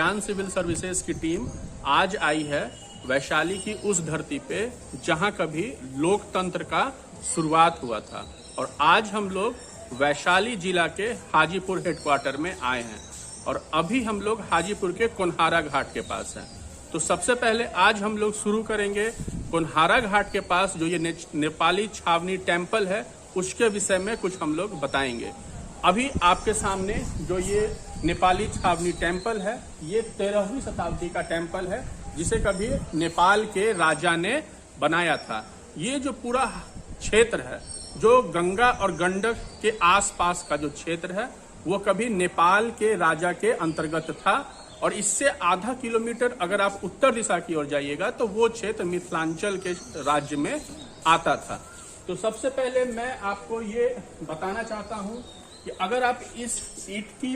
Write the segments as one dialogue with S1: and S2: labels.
S1: कल्याण civil services की team आज आई है वैशाली की उस धरती पे जहां कभी लोकतंत्र का शुरुआत हुआ था। और आज हम लोग वैशाली जिला के हाजीपुर हेडक्वार्टर में आए हैं और अभी हम लोग हाजीपुर के कोनहारा घाट के पास हैं। तो सबसे पहले आज हम लोग शुरू करेंगे कोनहारा घाट के पास जो ये नेपाली छावनी टेम्पल है उसके विषय में कुछ हम लोग बताएंगे। अभी आपके सामने जो ये नेपाली छावनी टेम्पल है ये 13वीं शताब्दी का टेम्पल है जिसे कभी नेपाल के राजा ने बनाया था। ये जो पूरा क्षेत्र है जो गंगा और गंडक के आसपास का जो क्षेत्र है वो कभी नेपाल के राजा के अंतर्गत था और इससे आधा किलोमीटर अगर आप उत्तर दिशा की ओर जाइएगा तो वो क्षेत्र मिथिलांचल के राज्य में आता था। तो सबसे पहले मैं आपको ये बताना चाहता हूँ कि अगर आप इस ईंट की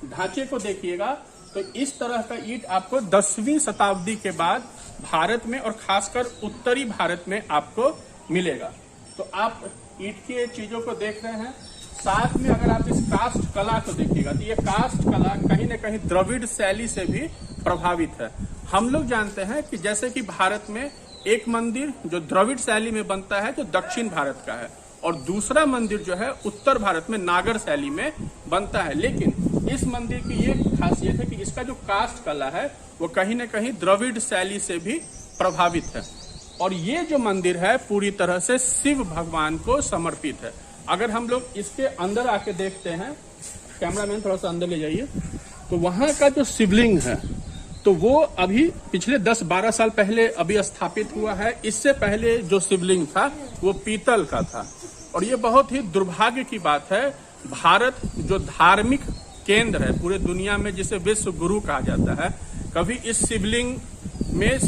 S1: ढांचे को देखिएगा तो इस तरह का ईंट आपको 10वीं शताब्दी के बाद भारत में और खासकर उत्तरी भारत में आपको मिलेगा। तो आप ईंट की चीजों को देख रहे हैं, साथ में अगर आप इस कास्ट कला को देखिएगा तो ये कास्ट कला कहीं न कहीं द्रविड़ शैली से भी प्रभावित है। हम लोग जानते हैं कि जैसे कि भारत में एक मंदिर जो द्रविड़ शैली में बनता है जो दक्षिण भारत का है और दूसरा मंदिर जो है उत्तर भारत में नागर शैली में बनता है, लेकिन इस मंदिर की ये खासियत है कि इसका जो कास्ट कला है वो कहीं न कहीं द्रविड़ शैली से भी प्रभावित है। और ये जो मंदिर है पूरी तरह से शिव भगवान को समर्पित है। अगर हम लोग इसके अंदर आके देखते हैं, कैमरामैन थोड़ा सा अंदर ले जाइए, तो वहां का जो शिवलिंग है तो वो अभी पिछले 10-12 साल पहले अभी स्थापित हुआ है। इससे पहले जो शिवलिंग था वो पीतल का था। और ये बहुत ही दुर्भाग्य की बात है, भारत जो धार्मिक केंद्र है पूरे दुनिया में जिसे विश्व गुरु कहा जाता है, कभी इस शिवलिंग में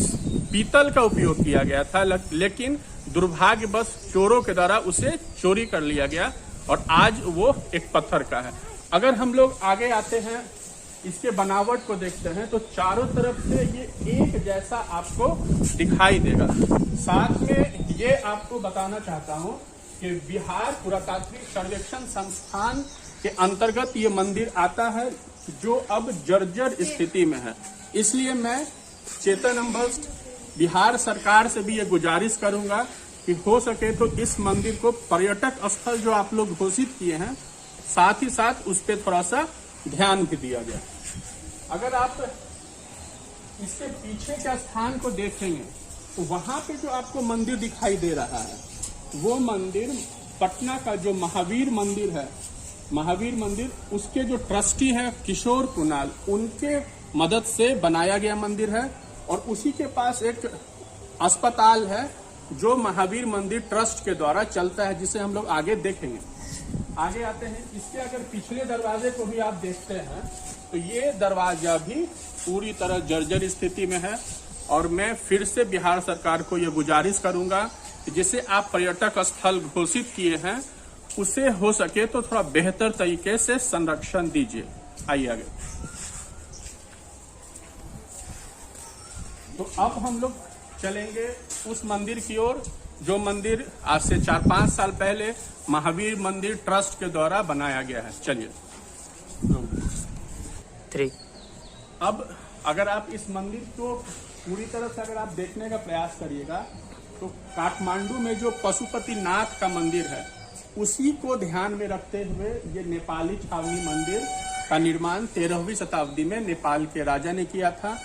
S1: पीतल का उपयोग किया गया था, लेकिन दुर्भाग्यवश चोरों के द्वारा उसे चोरी कर लिया गया और आज वो एक पत्थर का है। अगर हम लोग आगे आते हैं इसके बनावट को देखते हैं तो चारों तरफ से ये एक जैसा आपको दिखाई देगा। साथ में ये आपको बताना चाहता हूँ कि बिहार पुरातात्विक सर्वेक्षण संस्थान के अंतर्गत ये मंदिर आता है जो अब जर्जर स्थिति में है। इसलिए मैं चेतन अम्बस्ट बिहार सरकार से भी ये गुजारिश करूंगा कि हो सके तो इस मंदिर को पर्यटक स्थल जो आप लोग घोषित किए हैं साथ ही साथ उस पर थोड़ा सा ध्यान भी दिया गया। अगर आप इसके पीछे के स्थान को देखेंगे तो वहां पे जो आपको मंदिर दिखाई दे रहा है वो मंदिर पटना का जो महावीर मंदिर है, महावीर मंदिर उसके जो ट्रस्टी है किशोर कुणाल, उनके मदद से बनाया गया मंदिर है। और उसी के पास एक अस्पताल है जो महावीर मंदिर ट्रस्ट के द्वारा चलता है जिसे हम लोग आगे देखेंगे। आगे आते हैं, इसके अगर पिछले दरवाजे को भी आप देखते हैं तो ये दरवाजा भी पूरी तरह जर्जर स्थिति में है। और मैं फिर से बिहार सरकार को ये गुजारिश करूंगा कि जिसे आप पर्यटक स्थल घोषित किए हैं उसे हो सके तो थोड़ा बेहतर तरीके से संरक्षण दीजिए। आइए आगे। तो अब हम लोग चलेंगे उस मंदिर की ओर जो मंदिर आज से 4-5 साल पहले महावीर मंदिर ट्रस्ट के द्वारा बनाया गया है। चलिए। अब अगर आप इस मंदिर को पूरी तरह से अगर आप देखने का प्रयास करिएगा तो काठमांडू में जो पशुपतिनाथ का मंदिर है उसी को ध्यान में रखते हुए ये नेपाली छावनी मंदिर का निर्माण 13वीं शताब्दी में नेपाल के राजा ने किया था।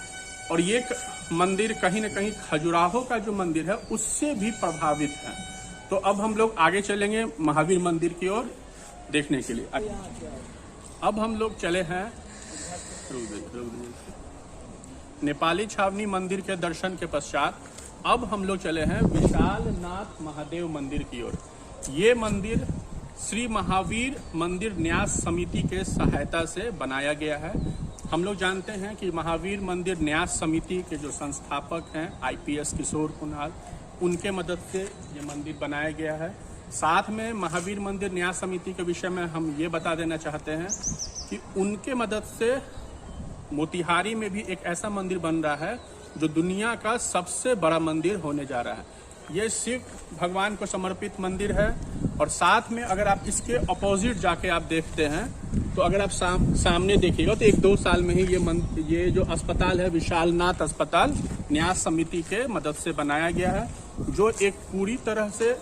S1: और ये मंदिर कहीं न कहीं खजुराहो का जो मंदिर है उससे भी प्रभावित है। तो अब हम लोग आगे चलेंगे महावीर मंदिर की ओर देखने के लिए। अब हम लोग चले हैं नेपाली छावनी मंदिर के दर्शन के पश्चात अब हम लोग चले हैं विशालनाथ महादेव मंदिर की ओर। ये मंदिर श्री महावीर मंदिर न्यास समिति के सहायता से बनाया गया है। हम लोग जानते हैं कि महावीर मंदिर न्यास समिति के जो संस्थापक हैं IPS किशोर कुणाल, उनके मदद से ये मंदिर बनाया गया है। साथ में महावीर मंदिर न्यास समिति के विषय में हम ये बता देना चाहते हैं कि उनके मदद से मोतिहारी में भी एक ऐसा मंदिर बन रहा है जो दुनिया का सबसे बड़ा मंदिर होने जा रहा है। ये शिव भगवान को समर्पित मंदिर है और साथ में अगर आप इसके अपोजिट जाके आप देखते हैं तो अगर आप सामने देखिएगा तो 1-2 साल में ही ये जो अस्पताल है विशालनाथ अस्पताल न्यास समिति के मदद से बनाया गया है, जो एक पूरी तरह से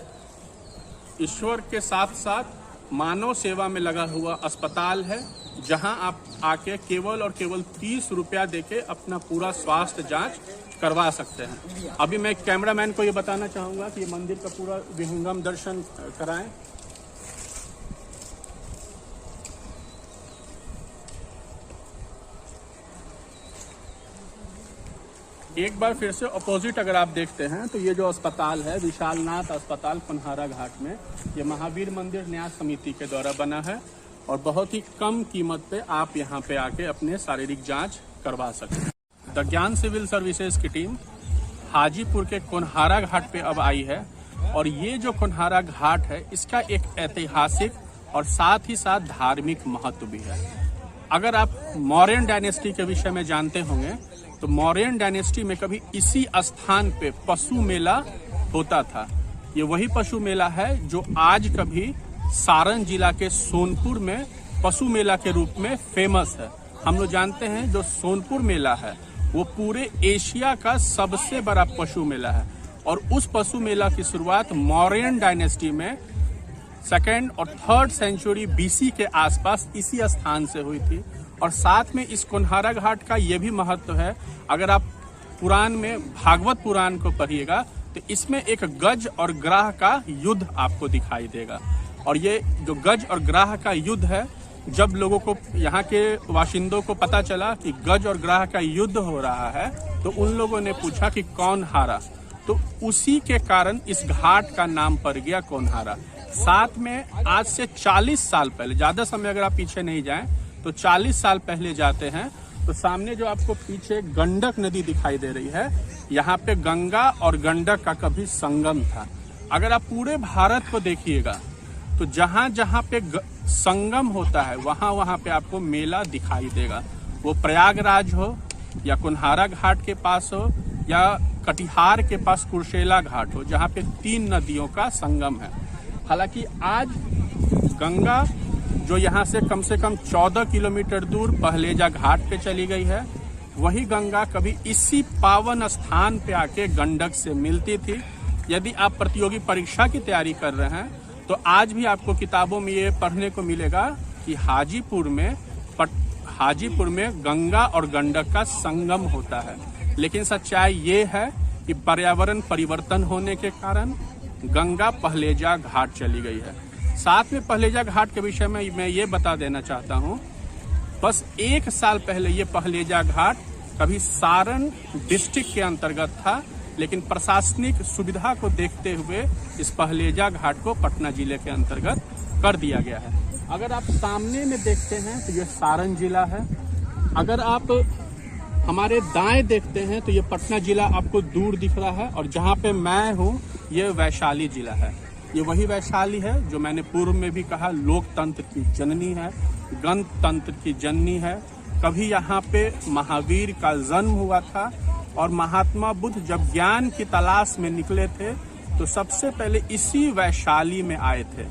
S1: ईश्वर के साथ साथ मानव सेवा में लगा हुआ अस्पताल है, जहां आप आके केवल और केवल 30 रुपया देके अपना पूरा स्वास्थ्य जांच करवा सकते हैं। अभी मैं कैमरामैन को ये बताना चाहूंगा कि ये मंदिर का पूरा विहंगम दर्शन कराएं। एक बार फिर से अपोजिट अगर आप देखते हैं तो ये जो अस्पताल है विशालनाथ अस्पताल पनहारा घाट में, ये महावीर मंदिर न्यास समिति के द्वारा बना है और बहुत ही कम कीमत पे आप यहाँ पे आके अपने शारीरिक जांच करवा सकते हैं। द ज्ञान सिविल सर्विसेज की टीम हाजीपुर के कोनहारा घाट पे अब आई है और ये जो कोनहारा घाट है इसका एक ऐतिहासिक और साथ ही साथ धार्मिक महत्व भी है। अगर आप मौर्यन डायनेस्टी के विषय में जानते होंगे तो मौर्यन डायनेस्टी में कभी इसी स्थान पे पशु मेला होता था। ये वही पशु मेला है जो आज कभी सारण जिला के सोनपुर में पशु मेला के रूप में फेमस है। हम लोग जानते हैं जो सोनपुर मेला है वो पूरे एशिया का सबसे बड़ा पशु मेला है और उस पशु मेला की शुरुआत मौर्यन डायनेस्टी में 2nd और 3rd सेंचुरी BC के आसपास इसी स्थान से हुई थी। और साथ में इस कोनहारा घाट का ये भी महत्व है, अगर आप पुराण में भागवत पुराण को पढ़िएगा तो इसमें एक गज और ग्राह का युद्ध आपको दिखाई देगा। और ये जो गज और ग्राह का युद्ध है, जब लोगों को यहाँ के वाशिंदों को पता चला कि गज और ग्राह का युद्ध हो रहा है तो उन लोगों ने पूछा कि कौन हारा, तो उसी के कारण इस घाट का नाम पड़ गया कोनहारा। साथ में आज से 40 साल पहले, ज्यादा समय अगर आप पीछे नहीं जाएं तो 40 साल पहले जाते हैं तो सामने जो आपको पीछे गंडक नदी दिखाई दे रही है, यहाँ पे गंगा और गंडक का कभी संगम था। अगर आप पूरे भारत को देखिएगा तो जहाँ जहाँ पे संगम होता है वहाँ पे आपको मेला दिखाई देगा। वो प्रयागराज हो या कोनहारा घाट के पास हो या कटिहार के पास कुर्सेला घाट हो, जहाँ पे 3 नदियों का संगम है। हालांकि आज गंगा जो यहाँ से कम 14 किलोमीटर दूर पहलेजा घाट पे चली गई है, वही गंगा कभी इसी पावन स्थान पे आके गंडक से मिलती थी। यदि आप प्रतियोगी परीक्षा की तैयारी कर रहे हैं तो आज भी आपको किताबों में ये पढ़ने को मिलेगा कि हाजीपुर में गंगा और गंडक का संगम होता है। लेकिन सच्चाई ये है कि पर्यावरण परिवर्तन होने के कारण गंगा पहलेजा घाट चली गई है। साथ में पहलेजा घाट के विषय में मैं ये बता देना चाहता हूँ, बस 1 साल पहले ये पहलेजा घाट कभी सारण डिस्ट्रिक्ट के अंतर्गत था, लेकिन प्रशासनिक सुविधा को देखते हुए इस पहलेजा घाट को पटना जिले के अंतर्गत कर दिया गया है। अगर आप सामने में देखते हैं तो ये सारण जिला है। अगर आप हमारे दाएं देखते हैं तो ये पटना जिला आपको दूर दिख रहा है और जहाँ पे मैं हूँ ये वैशाली जिला है। ये वही वैशाली है जो मैंने पूर्व में भी कहा लोकतंत्र की जननी है, गणतंत्र की जननी है। कभी यहाँ पे महावीर का जन्म हुआ था और महात्मा बुद्ध जब ज्ञान की तलाश में निकले थे तो सबसे पहले इसी वैशाली में आए थे।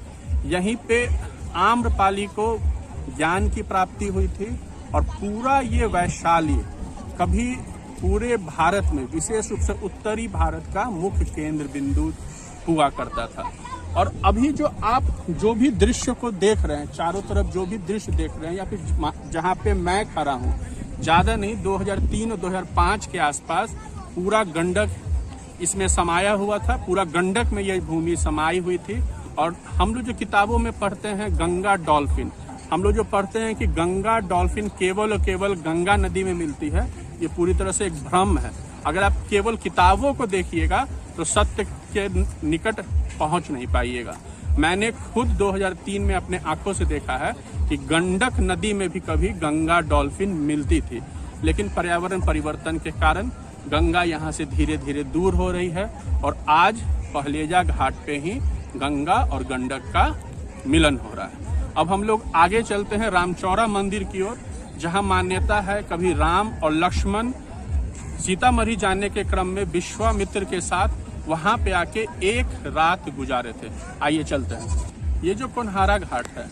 S1: यहीं पे आम्रपाली को ज्ञान की प्राप्ति हुई थी और पूरा ये वैशाली कभी पूरे भारत में, विशेष रूप से उत्तरी भारत का मुख्य केंद्र बिंदु हुआ करता था। और अभी जो आप जो भी दृश्य को देख रहे हैं, चारों तरफ जो भी दृश्य देख रहे हैं या फिर जहाँ पे मैं खड़ा हूँ, ज्यादा नहीं 2003 और 2005 के आसपास पूरा गंडक इसमें समाया हुआ था। पूरा गंडक में यह भूमि समाई हुई थी। और हम लोग जो किताबों में पढ़ते हैं गंगा डॉल्फिन, हम लोग जो पढ़ते हैं कि गंगा डॉल्फिन केवल और केवल गंगा नदी में मिलती है, ये पूरी तरह से एक भ्रम है। अगर आप केवल किताबों को देखिएगा तो सत्य के निकट पहुंच नहीं पाइएगा। मैंने खुद 2003 में अपने आंखों से देखा है कि गंडक नदी में भी कभी गंगा डॉल्फिन मिलती थी, लेकिन पर्यावरण परिवर्तन के कारण गंगा यहाँ से धीरे धीरे दूर हो रही है और आज पहलेजा घाट पे ही गंगा और गंडक का मिलन हो रहा है। अब हम लोग आगे चलते हैं रामचौरा मंदिर की ओर, जहाँ मान्यता है कभी राम और लक्ष्मण सीतामढ़ी जाने के क्रम में विश्वामित्र के साथ वहाँ पे आके एक रात गुजारे थे। आइए चलते हैं। ये जो कोनहारा घाट है,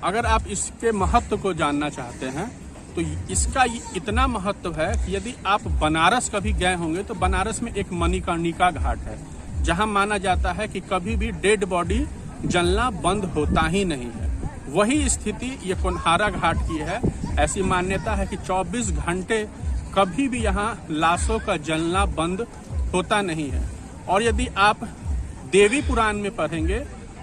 S1: अगर आप इसके महत्व को जानना चाहते हैं तो इसका इतना महत्व है कि यदि आप बनारस कभी गए होंगे तो बनारस में एक मणिकर्णिका घाट है, जहां माना जाता है कि कभी भी डेड बॉडी जलना बंद होता ही नहीं है। वही स्थिति ये कोनहारा घाट की है। ऐसी मान्यता है कि 24 घंटे कभी भी यहाँ लाशों का जलना बंद होता नहीं है। और यदि आप देवी पुराण में पढ़ेंगे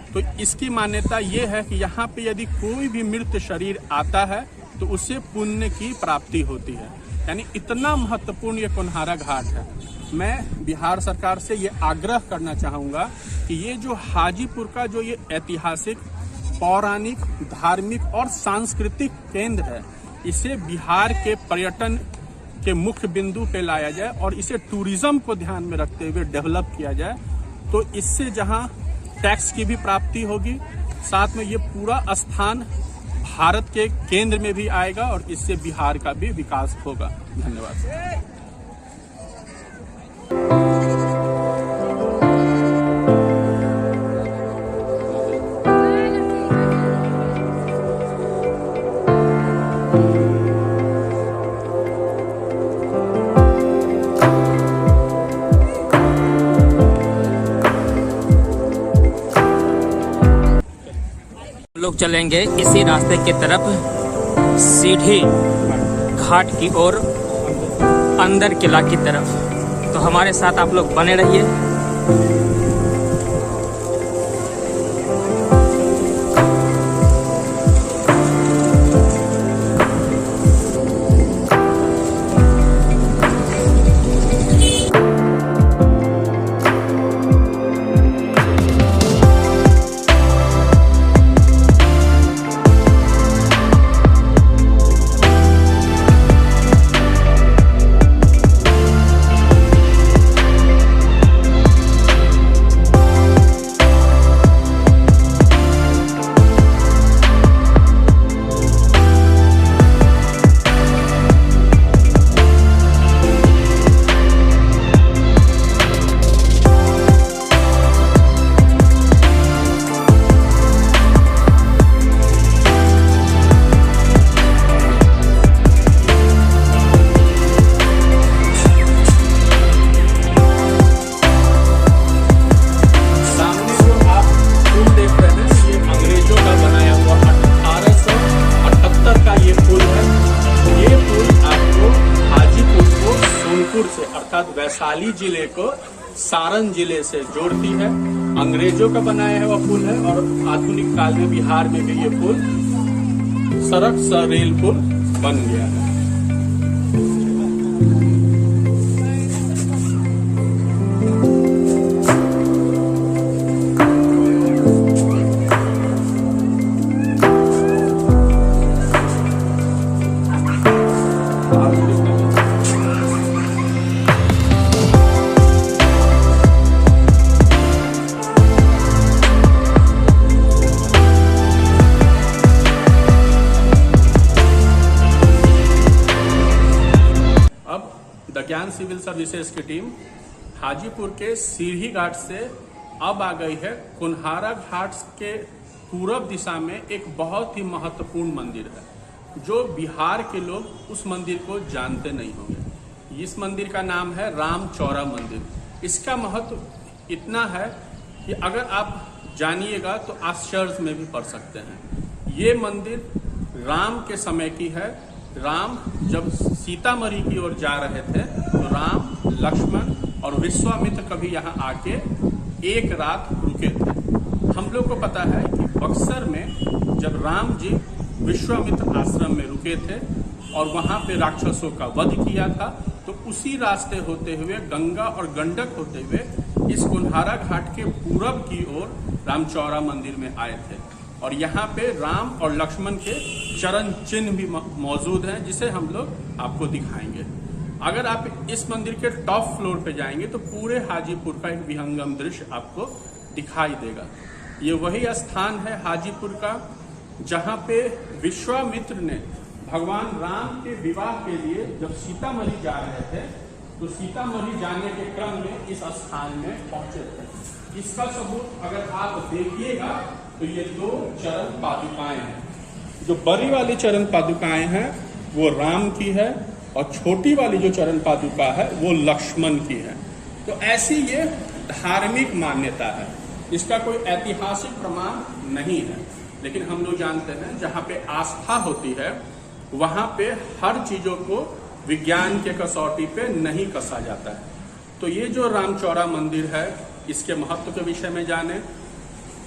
S1: तो इसकी मान्यता ये है कि यहाँ पे यदि कोई भी मृत शरीर आता है तो उसे पुण्य की प्राप्ति होती है। यानी इतना महत्वपूर्ण ये कोनहारा घाट है। मैं बिहार सरकार से ये आग्रह करना चाहूँगा कि ये जो हाजीपुर का जो ये ऐतिहासिक, पौराणिक, धार्मिक और सांस्कृतिक केंद्र है, इसे बिहार के पर्यटन के मुख्य बिंदु पे लाया जाए और इसे टूरिज्म को ध्यान में रखते हुए डेवलप किया जाए। तो इससे जहां टैक्स की भी प्राप्ति होगी, साथ में ये पूरा स्थान भारत के केंद्र में भी आएगा और इससे बिहार का भी विकास होगा। धन्यवाद।
S2: लोग चलेंगे इसी रास्ते की तरफ, सीढ़ी घाट की ओर, अंदर किला की तरफ। तो हमारे साथ आप लोग बने रहिए।
S1: अर्थात वैशाली जिले को सारण जिले से जोड़ती है। अंग्रेजों का बनाया हुआ पुल है और आधुनिक काल में बिहार में भी ये पुल सड़क स रेल पुल बन गया है। ज्ञान सिविल सर्विसेज की टीम हाजीपुर के सीढ़ी घाट से अब आ गई है कोनहारा घाट के पूरब दिशा में एक बहुत ही महत्वपूर्ण मंदिर है, जो बिहार के लोग उस मंदिर को जानते नहीं होंगे। इस मंदिर का नाम है रामचौरा मंदिर। इसका महत्व इतना है कि अगर आप जानिएगा तो आश्चर्य में भी पड़ सकते हैं। ये मंदिर राम के समय की है। राम जब सीतामढ़ी की ओर जा रहे थे तो राम, लक्ष्मण और विश्वामित्र कभी यहाँ आके एक रात रुके थे। हम लोग को पता है कि बक्सर में जब राम जी विश्वामित्र आश्रम में रुके थे और वहाँ पे राक्षसों का वध किया था, तो उसी रास्ते होते हुए गंगा और गंडक होते हुए इस कोनहारा घाट के पूरब की ओर रामचौरा मंदिर में आए थे। और यहाँ पे राम और लक्ष्मण के चरण चिन्ह भी मौजूद हैं, जिसे हम लोग आपको दिखाएंगे। अगर आप इस मंदिर के टॉप फ्लोर पे जाएंगे तो पूरे हाजीपुर का एक विहंगम दृश्य आपको दिखाई देगा। ये वही स्थान है हाजीपुर का जहाँ पे विश्वामित्र ने भगवान राम के विवाह के लिए जब सीतामढ़ी जा रहे थे तो सीतामढ़ी जाने के क्रम में इस स्थान में पहुंचे थे। इसका सबूत अगर आप देखिएगा तो ये 2 चरण पादुकाएं हैं। जो बड़ी वाली चरण पादुकाएं हैं वो राम की है और छोटी वाली जो चरण पादुका है वो लक्ष्मण की है। तो ऐसी ये धार्मिक मान्यता है, इसका कोई ऐतिहासिक प्रमाण नहीं है, लेकिन हम लोग जानते हैं जहाँ पे आस्था होती है वहां पे हर चीजों को विज्ञान के कसौटी पे नहीं कसा जाता है। तो ये जो रामचौरा मंदिर है इसके महत्व के विषय में जाने,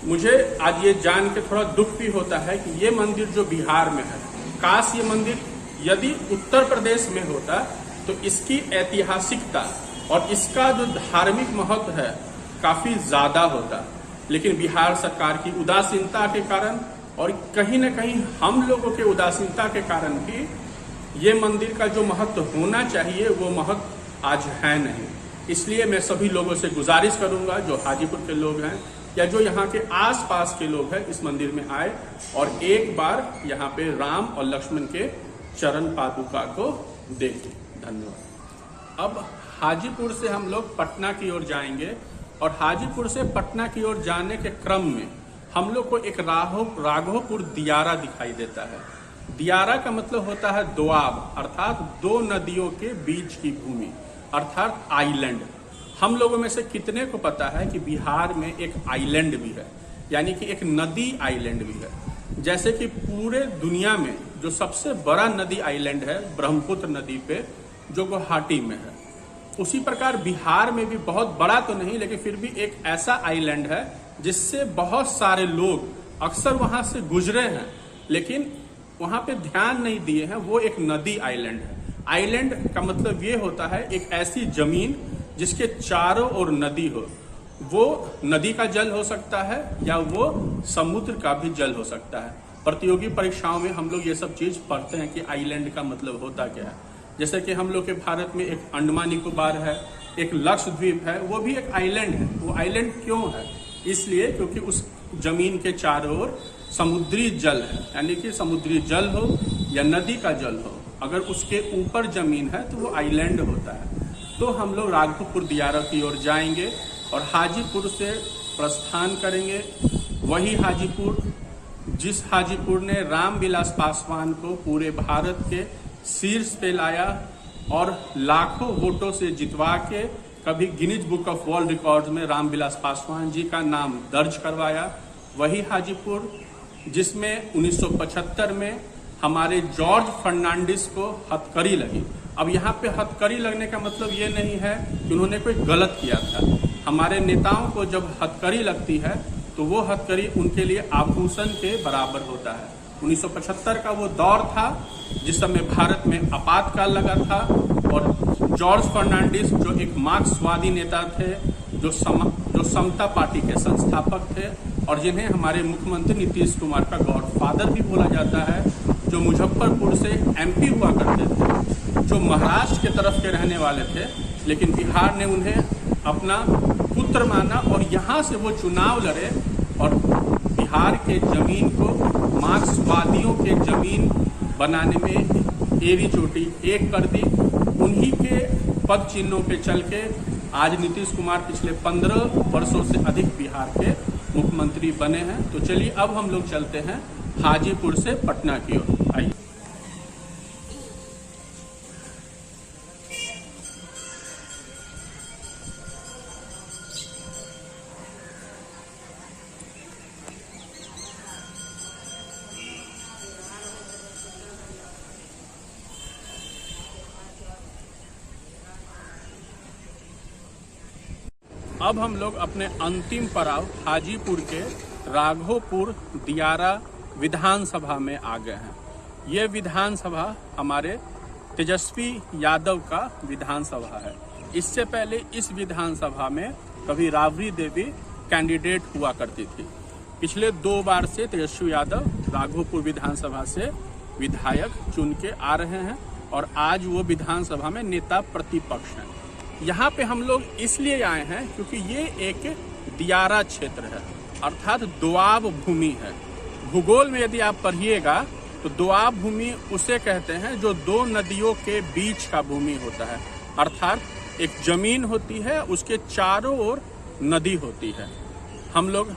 S1: मुझे आज ये जान के थोड़ा दुख भी होता है कि ये मंदिर जो बिहार में है, काश ये मंदिर यदि उत्तर प्रदेश में होता तो इसकी ऐतिहासिकता और इसका जो धार्मिक महत्व है काफी ज्यादा होता, लेकिन बिहार सरकार की उदासीनता के कारण और कहीं न कहीं हम लोगों के उदासीनता के कारण भी ये मंदिर का जो महत्व होना चाहिए वो महत्व आज है नहीं। इसलिए मैं सभी लोगों से गुजारिश करूंगा जो हाजीपुर के लोग हैं या जो यहाँ के आसपास के लोग हैं इस मंदिर में आए और एक बार यहाँ पे राम और लक्ष्मण के चरण पादुका को देखें। धन्यवाद। अब हाजीपुर से हम लोग पटना की ओर जाएंगे और हाजीपुर से पटना की ओर जाने के क्रम में हम लोग को एक राघोपुर दियारा दिखाई देता है। दियारा का मतलब होता है दोआब, अर्थात 2 नदियों के बीच की भूमि, अर्थात आइलैंड। हम लोगों में से कितने को पता है कि बिहार में एक आइलैंड भी है, यानी कि एक नदी आइलैंड भी है। जैसे कि पूरे दुनिया में जो सबसे बड़ा नदी आइलैंड है ब्रह्मपुत्र नदी पे, जो गुवाहाटी में है, उसी प्रकार बिहार में भी बहुत बड़ा तो नहीं लेकिन फिर भी एक ऐसा आइलैंड है जिससे बहुत सारे लोग अक्सर वहां से गुजरे हैं लेकिन वहां पे ध्यान नहीं दिए हैं। वो एक नदी आइलैंड है। आइलैंड का मतलब ये होता है एक ऐसी जमीन जिसके चारों ओर नदी हो। वो नदी का जल हो सकता है या वो समुद्र का भी जल हो सकता है। प्रतियोगी परीक्षाओं में हम लोग ये सब चीज पढ़ते हैं कि आइलैंड का मतलब होता क्या है। जैसे कि हम लोग के भारत में एक अंडमान निकोबार है, एक लक्षद्वीप है, वो भी एक आइलैंड है। वो आइलैंड क्यों है? इसलिए क्योंकि उस जमीन के चारों ओर समुद्री जल है, यानी कि समुद्री जल हो या नदी का जल हो, अगर उसके ऊपर जमीन है तो वो आइलैंड होता है। तो हम लोग राघोपुर दियारा की ओर जाएंगे और हाजीपुर से प्रस्थान करेंगे। वही हाजीपुर जिस हाजीपुर ने रामविलास पासवान को पूरे भारत के शीर्ष पे लाया और लाखों वोटों से जितवा के कभी Guinness book of world records में रामविलास पासवान जी का नाम दर्ज करवाया। वही हाजीपुर जिसमें 1975 में हमारे जॉर्ज फर्नांडिस को हथकड़ी लगी। अब यहाँ पे हथकड़ी लगने का मतलब ये नहीं है कि उन्होंने कोई गलत किया था। हमारे नेताओं को जब हथकड़ी लगती है तो वो हथकड़ी उनके लिए आभूषण के बराबर होता है। 1975 का वो दौर था जिस समय भारत में आपातकाल लगा था और जॉर्ज फर्नांडिस जो एक मार्क्सवादी नेता थे, जो समता पार्टी के संस्थापक थे और जिन्हें हमारे मुख्यमंत्री नीतीश कुमार का गॉडफादर भी बोला जाता है, जो मुजफ्फरपुर से एमपी हुआ करते थे, जो महाराष्ट्र के तरफ के रहने वाले थे, लेकिन बिहार ने उन्हें अपना पुत्र माना और यहाँ से वो चुनाव लड़े और बिहार के जमीन को मार्क्सवादियों के जमीन बनाने में एड़ी चोटी एक कर दी। उन्हीं के पद चिन्हों पे चल के आज नीतीश कुमार पिछले 15 वर्षों से अधिक बिहार के मुख्यमंत्री बने हैं। तो चलिए अब हम लोग चलते हैं हाजीपुर से पटना की ओर। आइए। अब हम लोग अपने अंतिम पड़ाव हाजीपुर के राघोपुर दियारा विधानसभा में आ गए हैं। ये विधानसभा हमारे तेजस्वी यादव का विधानसभा है। इससे पहले इस विधानसभा में कभी राबड़ी देवी कैंडिडेट हुआ करती थी। पिछले 2 बार से तेजस्वी यादव राघोपुर विधानसभा से विधायक चुन के आ रहे हैं और आज वो विधानसभा में नेता प्रतिपक्ष हैं। यहाँ पे हम लोग इसलिए आए हैं क्योंकि ये एक दियारा क्षेत्र है, अर्थात दोआब भूमि है। भूगोल में यदि आप पढ़िएगा तो दोआब भूमि उसे कहते हैं जो 2 नदियों के बीच का भूमि होता है, अर्थात एक जमीन होती है, उसके चारों ओर नदी होती है। हम लोग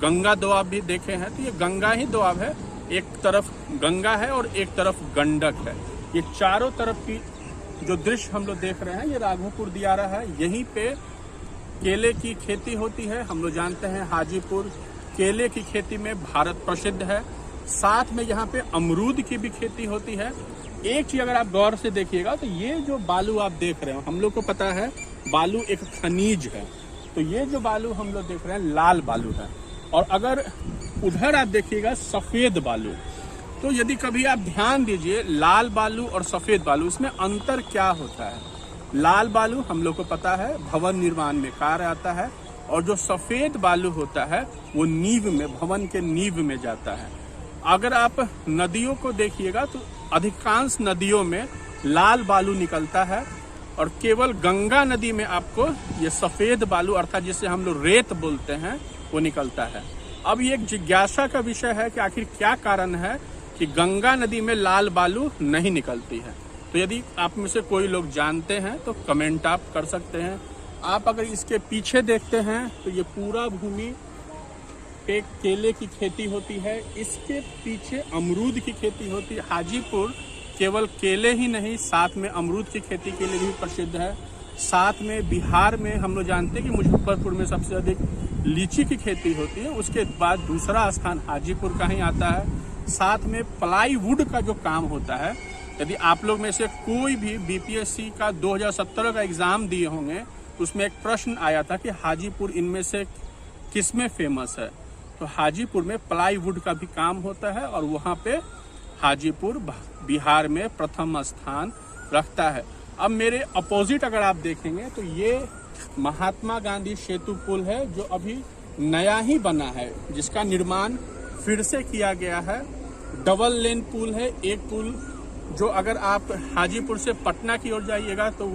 S1: गंगा दोआब भी देखे हैं, तो ये गंगा ही दोआब है। एक तरफ गंगा है और एक तरफ गंडक है। ये चारों तरफ की जो दृश्य हम लोग देख रहे हैं, ये राघोपुर दियारा है। यहीं पे केले की खेती होती है। हम लोग जानते हैं हाजीपुर केले की खेती में भारत प्रसिद्ध है। साथ में यहाँ पे अमरूद की भी खेती होती है। एक चीज अगर आप गौर से देखिएगा तो ये जो बालू आप देख रहे हो, हम लोग को पता है बालू एक खनिज है, तो ये जो बालू हम लोग देख रहे हैं लाल बालू है। और अगर उधर आप देखिएगा सफेद बालू, तो यदि कभी आप ध्यान दीजिए लाल बालू और सफेद बालू, इसमें अंतर क्या होता है। लाल बालू हम लोग को पता है भवन निर्माण में कार्य आता है, और जो सफेद बालू होता है वो नींव में, भवन के नींव में जाता है। अगर आप नदियों को देखिएगा तो अधिकांश नदियों में लाल बालू निकलता है, और केवल गंगा नदी में आपको ये सफेद बालू अर्थात जिसे हम लोग रेत बोलते हैं वो निकलता है। अब ये एक जिज्ञासा का विषय है कि आखिर क्या कारण है कि गंगा नदी में लाल बालू नहीं निकलती है। तो यदि आप में से कोई लोग जानते हैं तो कमेंट आप कर सकते हैं। आप अगर इसके पीछे देखते हैं तो ये पूरा भूमि पे केले की खेती होती है, इसके पीछे अमरूद की खेती होती है। हाजीपुर केवल केले ही नहीं, साथ में अमरूद की खेती के लिए भी प्रसिद्ध है। साथ में बिहार में हम लोग जानते हैं कि मुजफ्फरपुर में सबसे अधिक लीची की खेती होती है, उसके बाद दूसरा स्थान हाजीपुर का ही आता है। साथ में प्लाईवुड का जो काम होता है, यदि आप लोग में से कोई भी बीपीएससी का 2017 का एग्जाम दिए होंगे तो उसमें एक प्रश्न आया था कि हाजीपुर इनमें से किसमें फेमस है, तो हाजीपुर में प्लाईवुड का भी काम होता है, और वहाँ पे हाजीपुर बिहार में प्रथम स्थान रखता है। अब मेरे अपोजिट अगर आप देखेंगे तो ये महात्मा गांधी सेतु पुल है, जो अभी नया ही बना है, जिसका निर्माण फिर से किया गया है। डबल लेन पुल है। एक पुल जो अगर आप हाजीपुर से पटना की ओर जाइएगा तो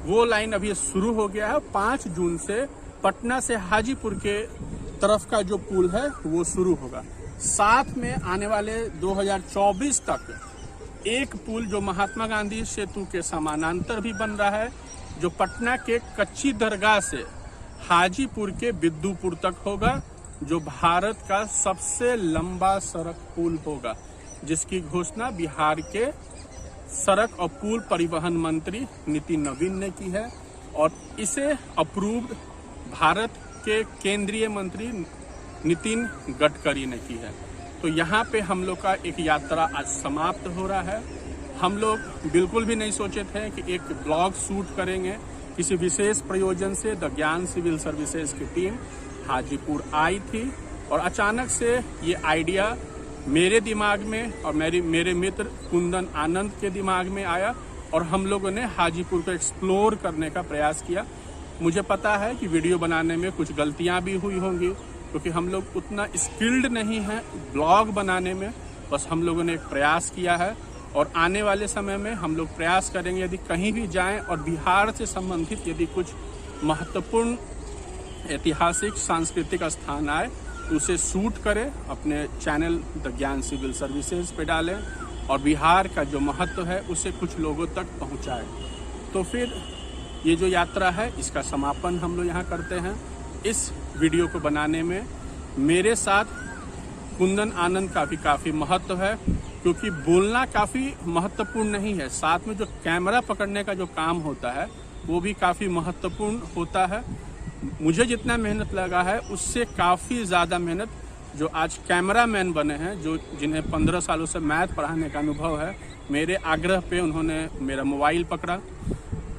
S1: वो लाइन अभी शुरू हो गया है। 5 जून से पटना से हाजीपुर के तरफ का जो पुल है वो शुरू होगा। साथ में आने वाले 2024 तक एक पुल जो महात्मा गांधी सेतु के समानांतर भी बन रहा है, जो पटना के कच्ची दरगाह से हाजीपुर के बिद्दुपुर तक होगा, जो भारत का सबसे लंबा सड़क पुल होगा, जिसकी घोषणा बिहार के सड़क और पुल परिवहन मंत्री नितिन नवीन ने की है, और इसे अप्रूव्ड भारत के केंद्रीय मंत्री नितिन गडकरी ने की है। तो यहाँ पे हम लोग का एक यात्रा आज समाप्त हो रहा है। हम लोग बिल्कुल भी नहीं सोचे थे कि एक ब्लॉग शूट करेंगे। किसी विशेष प्रयोजन से द ज्ञान सिविल सर्विसेज की टीम हाजीपुर आई थी, और अचानक से ये आइडिया मेरे दिमाग में और मेरे मित्र कुंदन आनंद के दिमाग में आया, और हम लोगों ने हाजीपुर को एक्सप्लोर करने का प्रयास किया। मुझे पता है कि वीडियो बनाने में कुछ गलतियां भी हुई होंगी, क्योंकि हम लोग उतना स्किल्ड नहीं हैं ब्लॉग बनाने में। बस हम लोगों ने एक प्रयास किया है, और आने वाले समय में हम लोग प्रयास करेंगे यदि कहीं भी जाएं और बिहार से संबंधित यदि कुछ महत्वपूर्ण ऐतिहासिक सांस्कृतिक स्थान आए तो उसे शूट करें, अपने चैनल द ज्ञान सिविल सर्विसेज पे डालें, और बिहार का जो महत्व है उसे कुछ लोगों तक पहुंचाएं। तो फिर ये जो यात्रा है इसका समापन हम लोग यहाँ करते हैं। इस वीडियो को बनाने में मेरे साथ कुंदन आनंद का भी काफ़ी महत्व है, क्योंकि बोलना काफ़ी महत्वपूर्ण नहीं है, साथ में जो कैमरा पकड़ने का जो काम होता है वो भी काफ़ी महत्वपूर्ण होता है। मुझे जितना मेहनत लगा है उससे काफ़ी ज़्यादा मेहनत जो आज कैमरामैन बने हैं, जो जिन्हें 15 सालों से मैथ पढ़ाने का अनुभव है, मेरे आग्रह पे उन्होंने मेरा मोबाइल पकड़ा।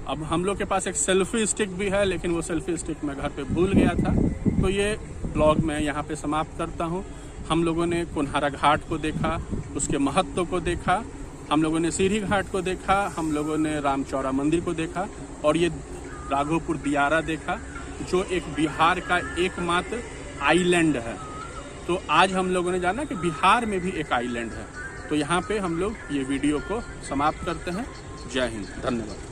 S1: अब हम लोग के पास एक सेल्फी स्टिक भी है, लेकिन वो सेल्फी स्टिक मैं घर पे भूल गया था। तो ये ब्लॉग मैं यहाँ पे समाप्त करता हूँ। हम लोगों ने कुन्हारा घाट को देखा, उसके महत्व को देखा, हम लोगों ने सीढ़ी घाट को देखा, हम लोगों ने रामचौरा मंदिर को देखा, और ये राघोपुर दियारा देखा, जो एक बिहार का एकमात्र आइलैंड है। तो आज हम लोगों ने जाना कि बिहार में भी एक आइलैंड है। तो यहाँ पे हम लोग ये वीडियो को समाप्त करते हैं। जय हिंद, धन्यवाद।